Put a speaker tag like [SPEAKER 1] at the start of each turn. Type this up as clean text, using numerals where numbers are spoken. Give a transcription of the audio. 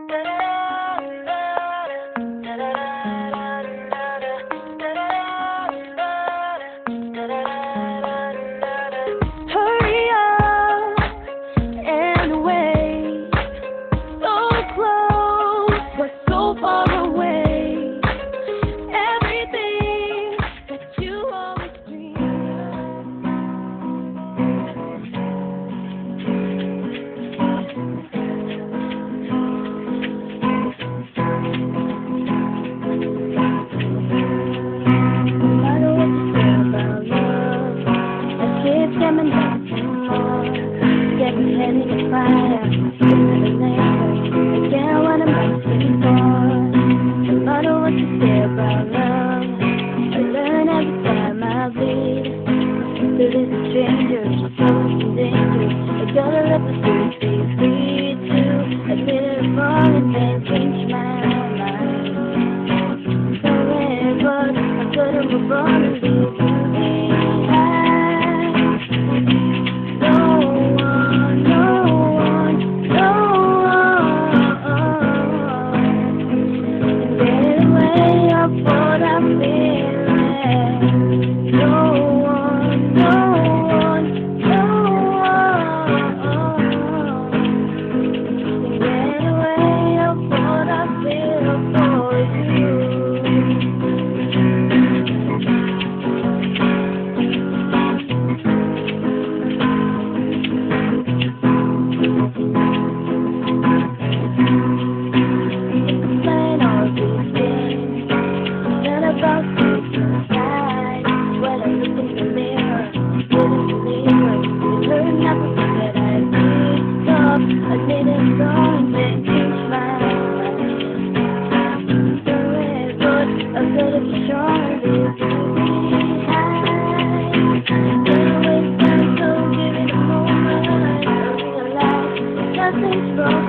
[SPEAKER 1] Hurry up and away, so close but so far away. Everything that you always dream no matter what you say about love, I keep coming back to more. Getting head in the fire, living never again what I'm asking for. No matter what you say about love, I learn every time I bleed. There is a stranger, so in danger. I gotta let the truth be free to admit it wrong and then change my mind. Sorry, but I gotta move on and leave you behind. No one, no one, no one can get away of what I'm feeling. No one, no one, no one can get away of what I feel for you. Explain all these things, none about taking sides. When I look in the mirror, didn't believe it. You learn everything that I need. Stop, I didn't go and then change my mind. Sorry, but I gotta be strong and leave you behind. Gonna waste time, so give it a moment. I realize nothing's wrong.